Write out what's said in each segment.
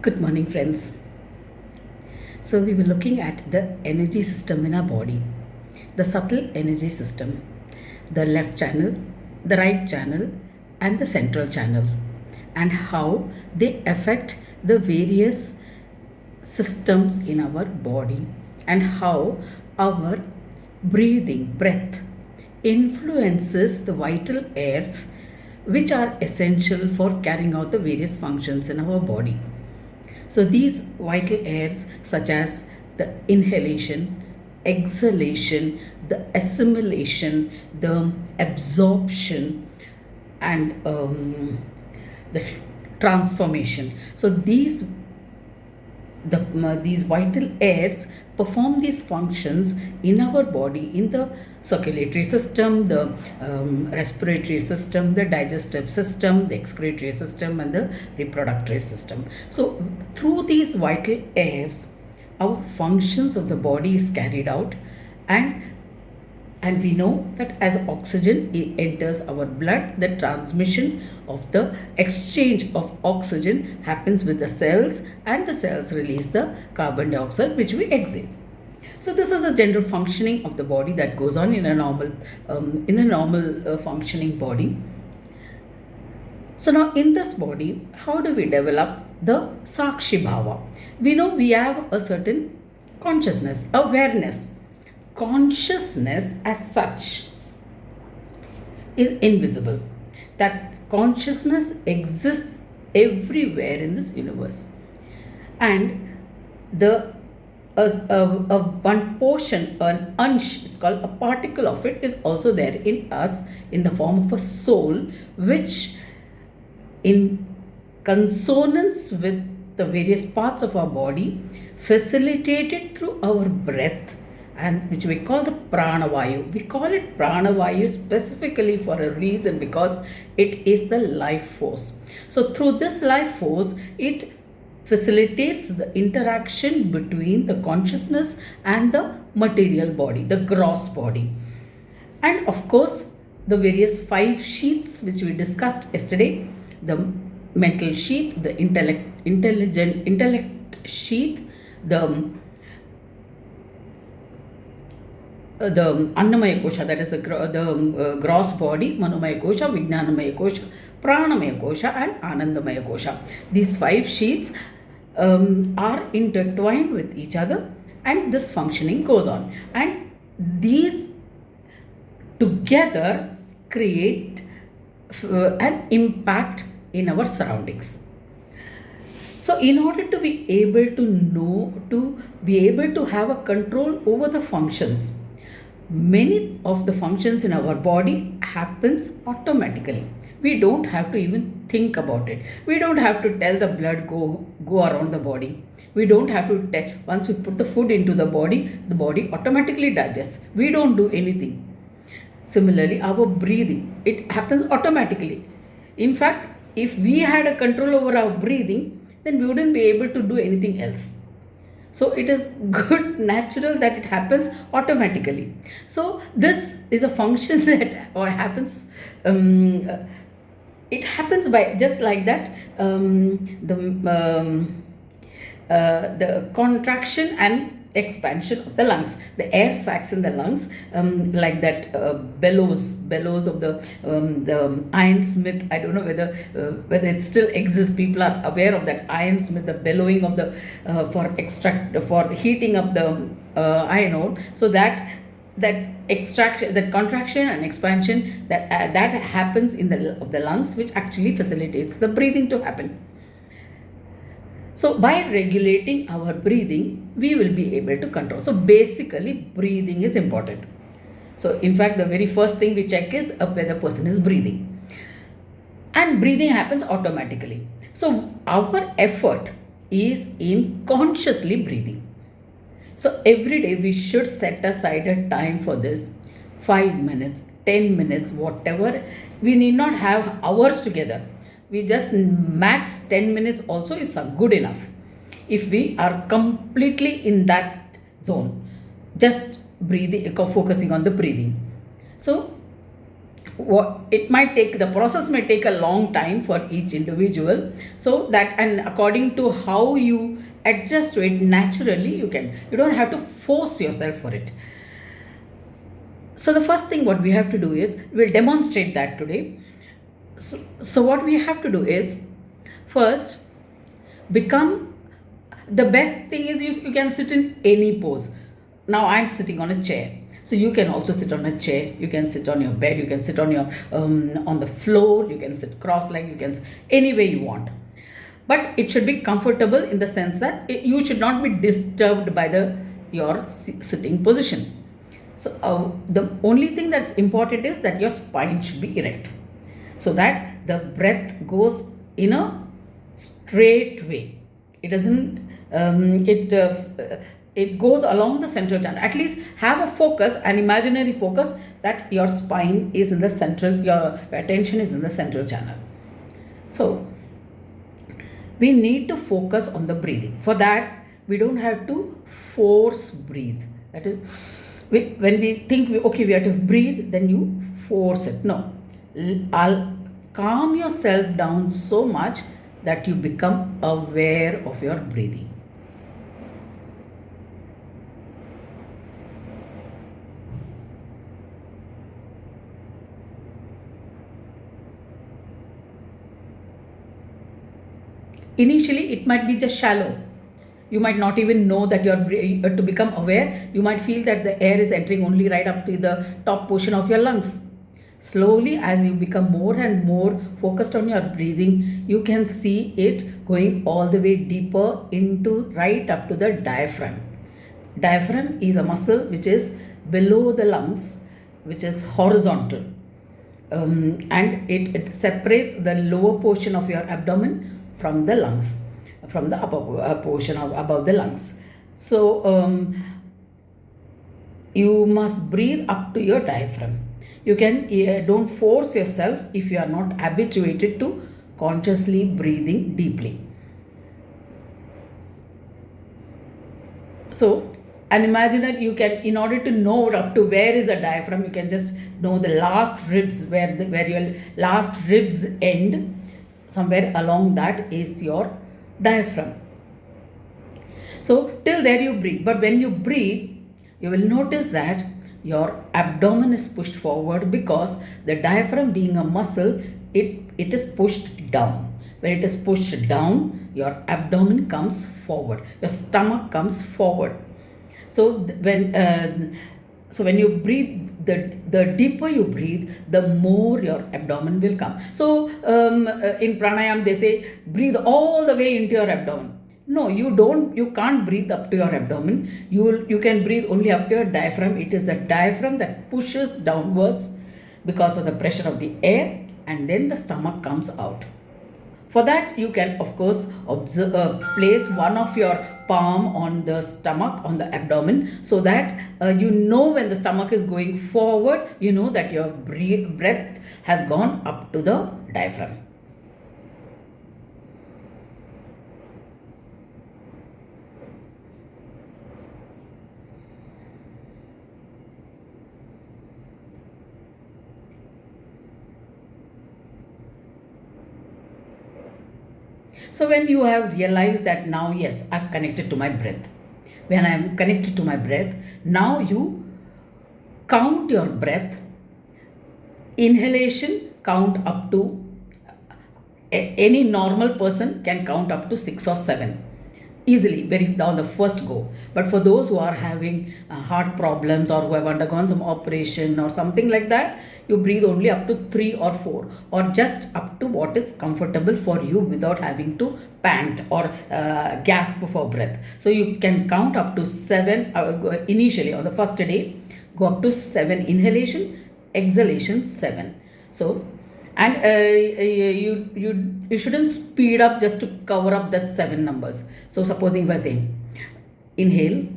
Good morning, friends. So, we were looking at the energy system in our body, the subtle energy system, the left channel, the right channel, and the central channel, and how they affect the various systems in our body, and how our breath influences the vital airs which are essential for carrying out the various functions in our body. So these vital airs, such as the inhalation, exhalation, the assimilation, the absorption, and the transformation. So these vital airs perform these functions in our body, in the circulatory system, the respiratory system, the digestive system, the excretory system, and the reproductive system. So through these vital airs, our functions of the body is carried out, and we know that as oxygen enters our blood, the transmission of the exchange of oxygen happens with the cells, and the cells release the carbon dioxide which we exhale. So this is the general functioning of the body that goes on in a normal functioning body. So now in this body, how do we develop the Sakshi Bhava? We know we have a certain consciousness, awareness. Consciousness as such is invisible. That consciousness exists everywhere in this universe, and the one portion, an ansh, it's called a particle of it, is also there in us in the form of a soul, which in consonance with the various parts of our body, facilitated through our breath, and which we call the pranavayu. We call it pranavayu specifically for a reason, because it is the life force. So through this life force, it facilitates the interaction between the consciousness and the material body, the gross body. And of course, the various 5 sheaths which we discussed yesterday, the mental sheath, the intellect sheath, the Annamaya Kosha, that is the gross body, Manomaya Kosha, Vijnanamaya Kosha, Pranamaya Kosha, and Anandamaya Kosha. These 5 sheaths are intertwined with each other, and this functioning goes on. And these together create an impact in our surroundings. So in order to be able to have a control over the functions, many of the functions in our body happens automatically. We don't have to even think about it. We don't have to tell the blood go around the body. We don't have to tell. Once we put the food into the body automatically digests. We don't do anything. Similarly, our breathing, it happens automatically. In fact, if we had a control over our breathing, then we wouldn't be able to do anything else. So it is good, natural that it happens automatically. So this is a function that happens. It happens by just like that. The contraction and expansion of the lungs, the air sacs in the lungs, like that bellows of the Iron Smith. I don't know whether it still exists. People are aware of that Iron Smith, the bellowing of the for heating up the iron ore. So that extraction, that contraction and expansion that happens in the lungs, which actually facilitates the breathing to happen. So by regulating our breathing, we will be able to control. So basically, breathing is important. So in fact, the very first thing we check is whether the person is breathing. And breathing happens automatically. So our effort is in consciously breathing. So every day we should set aside a time for this. 5 minutes, 10 minutes, whatever. We need not have hours together. We just max 10 minutes also is good enough. If we are completely in that zone, just breathing, focusing on the breathing. So it might take, the process may take a long time for each individual, so that, and according to how you adjust to it naturally, you don't have to force yourself for it. So the first thing what we have to do is, we'll demonstrate that today. So what we have to do is, first, become, the best thing is you can sit in any pose. Now I'm sitting on a chair, so you can also sit on a chair, you can sit on your bed, you can sit on your on the floor, you can sit cross-legged, you can any way you want, but it should be comfortable in the sense that you should not be disturbed by your sitting position. So the only thing that's important is that your spine should be erect, so that the breath goes in a straight way. It doesn't it goes along the central channel. At least have a focus, an imaginary focus, that your spine is in the central, your attention is in the central channel. So we need to focus on the breathing. For that, we don't have to force breathe. That is, when we think okay, we have to breathe, then you force it. No, I'll calm yourself down so much that you become aware of your breathing. Initially, it might be just shallow. You might not even know that to become aware, you might feel that the air is entering only right up to the top portion of your lungs. Slowly, as you become more and more focused on your breathing, you can see it going all the way deeper into, right up to the diaphragm. Diaphragm is a muscle which is below the lungs, which is horizontal. And it separates the lower portion of your abdomen from the lungs, from the upper portion of above the lungs. So you must breathe up to your diaphragm. You can don't force yourself if you are not habituated to consciously breathing deeply. So an imaginary, you can, in order to know up to where is a diaphragm, you can just know the last ribs, where your last ribs end. Somewhere along that is your diaphragm. So till there you breathe. But when you breathe, you will notice that your abdomen is pushed forward, because the diaphragm, being a muscle, it is pushed down. When it is pushed down, your abdomen comes forward, your stomach comes forward. So when you breathe, the deeper you breathe, the more your abdomen will come. So in pranayam they say breathe all the way into your abdomen. No, you can't breathe up to your abdomen. You can breathe only up to your diaphragm. It is the diaphragm that pushes downwards because of the pressure of the air, and then the stomach comes out. For that, you can of course place one of your palm on the stomach, on the abdomen, so that you know when the stomach is going forward, you know that your breath has gone up to the diaphragm. So when you have realized that now, yes, I've connected to my breath. When I am connected to my breath, now you count your breath. Inhalation, count up to, any normal person can count up to 6 or 7. Easily, very on the first go. But for those who are having heart problems, or who have undergone some operation or something like that, you breathe only up to 3 or 4, or just up to what is comfortable for you without having to pant or gasp for breath. So you can count up to 7 initially on the first day, go up to 7 inhalation, exhalation 7. So, and you shouldn't speed up just to cover up that 7 numbers. So supposing if I say inhale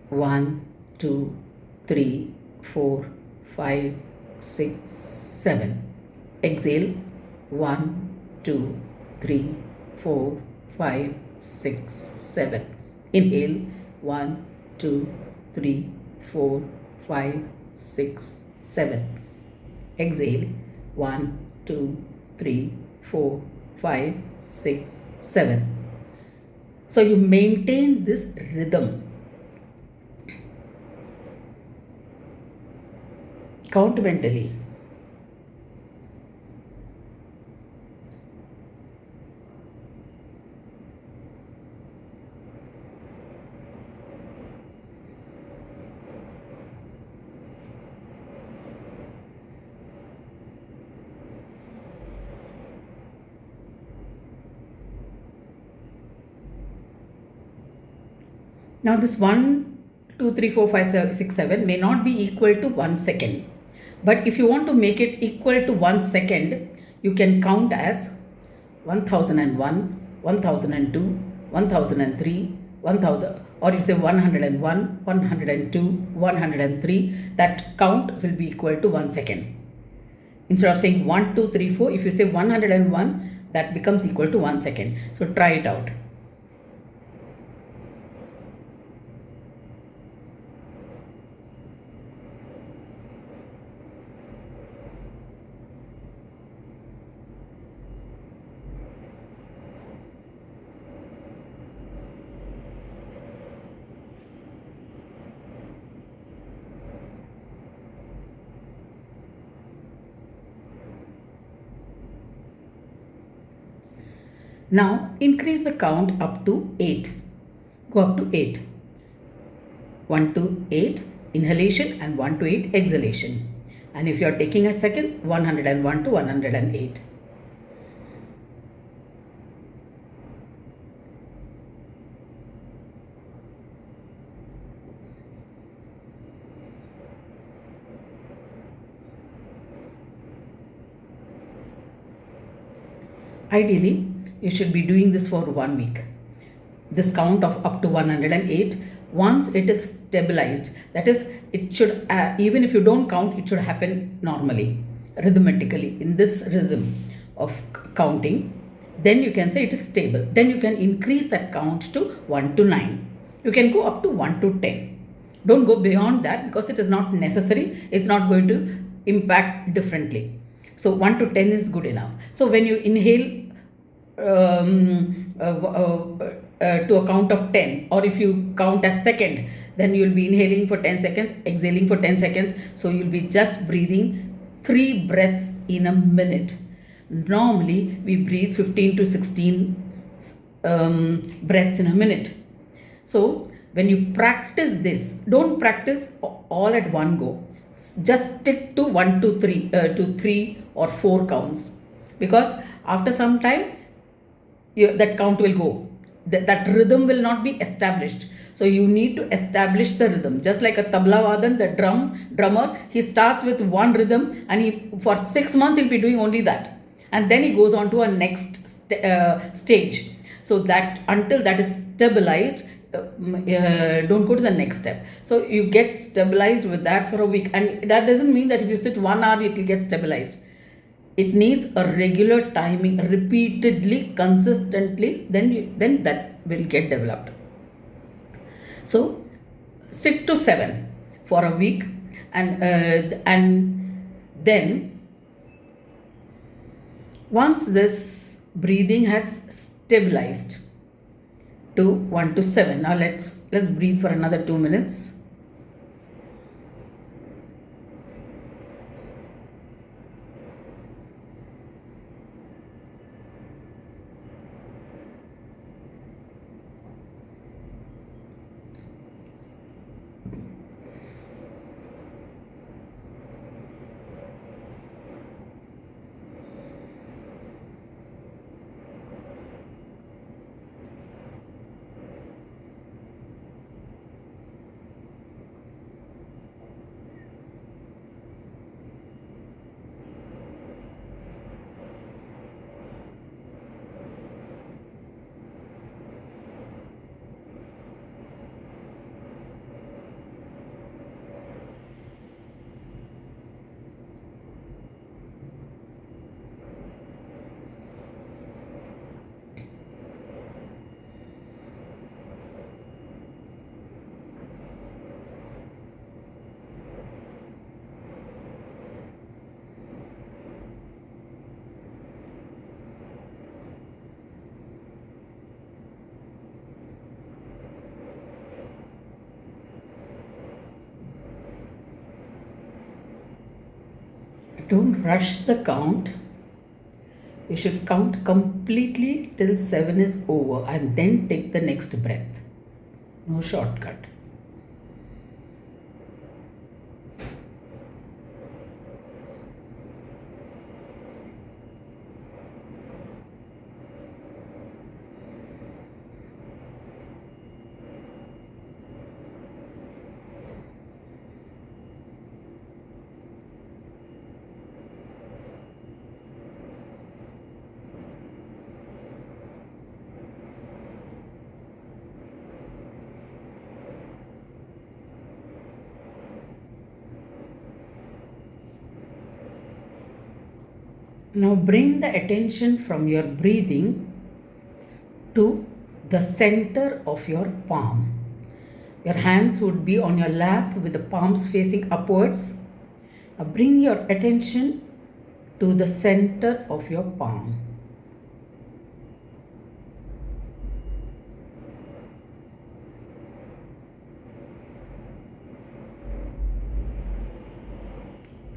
1 2 3 4 5 6 7, exhale 1 2 3 4 5 6 7, inhale 1 2 3 4 5 6 7, exhale. 1, 2, 3, 4, 5, 6, 7. So you maintain this rhythm. Count mentally. Now this 1, 2, 3, 4, 5, 6, 7 may not be equal to 1 second. But if you want to make it equal to 1 second, you can count as 1001, 1002, 1003, 1000, or you say 101, 102, 103. That count will be equal to 1 second. Instead of saying 1, 2, 3, 4, if you say 101, that becomes equal to 1 second. So try it out. Now increase the count up to 8. Go up to 8. 1 to 8 inhalation and 1 to 8 exhalation. And if you are taking a second, 101 to 108. Ideally, you should be doing this for 1 week. This count of up to 108, once it is stabilized, that is, it should, even if you don't count, it should happen normally, rhythmically, in this rhythm of counting. Then you can say it is stable. Then you can increase that count to 1 to 9. You can go up to 1 to 10. Don't go beyond that because it is not necessary. It's not going to impact differently. So 1 to 10 is good enough. So when you inhale to a count of 10, or if you count as second, then you will be inhaling for 10 seconds, exhaling for 10 seconds. So you will be just breathing 3 breaths in a minute. Normally we breathe 15 to 16 breaths in a minute. So when you practice this, don't practice all at one go. Just stick to 1 to 3 or 4 counts, because after some time that count will go. That rhythm will not be established. So you need to establish the rhythm. Just like a tabla vadan, the drummer, he starts with one rhythm and he for 6 months he'll be doing only that, and then he goes on to a next stage. So that until that is stabilized, don't go to the next step. So you get stabilized with that for a week, and that doesn't mean that if you sit 1 hour it will get stabilized. It needs a regular timing, repeatedly, consistently, then that will get developed. So stick to 7 for a week, and then once this breathing has stabilized to 1 to 7, now let's breathe for another 2 minutes. Don't rush the count. You should count completely till 7 is over and then take the next breath. No shortcut. Now bring the attention from your breathing to the center of your palm. Your hands would be on your lap with the palms facing upwards. Now bring your attention to the center of your palm.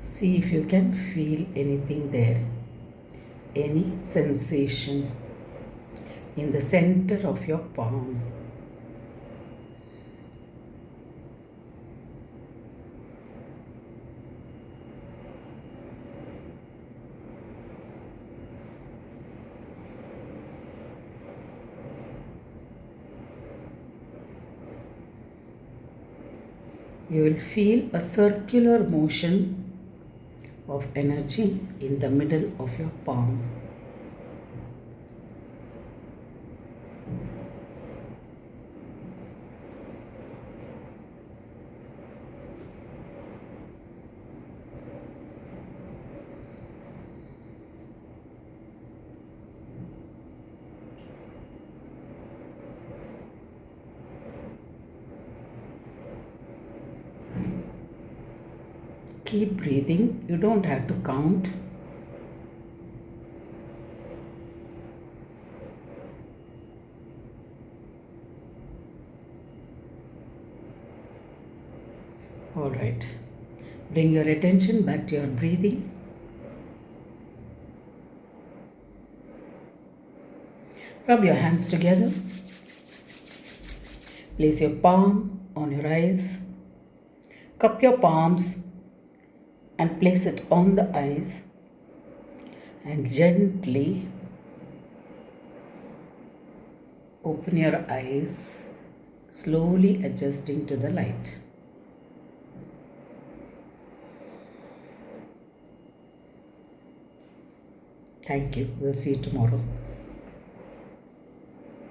See if you can feel anything there. Any sensation in the center of your palm. You will feel a circular motion of energy in the middle of your palm. Keep breathing. You don't have to count. All right. Bring your attention back to your breathing. Rub your hands together. Place your palm on your eyes. Cup your palms and place it on the eyes and gently open your eyes, slowly adjusting to the light. Thank you. We'll see you tomorrow.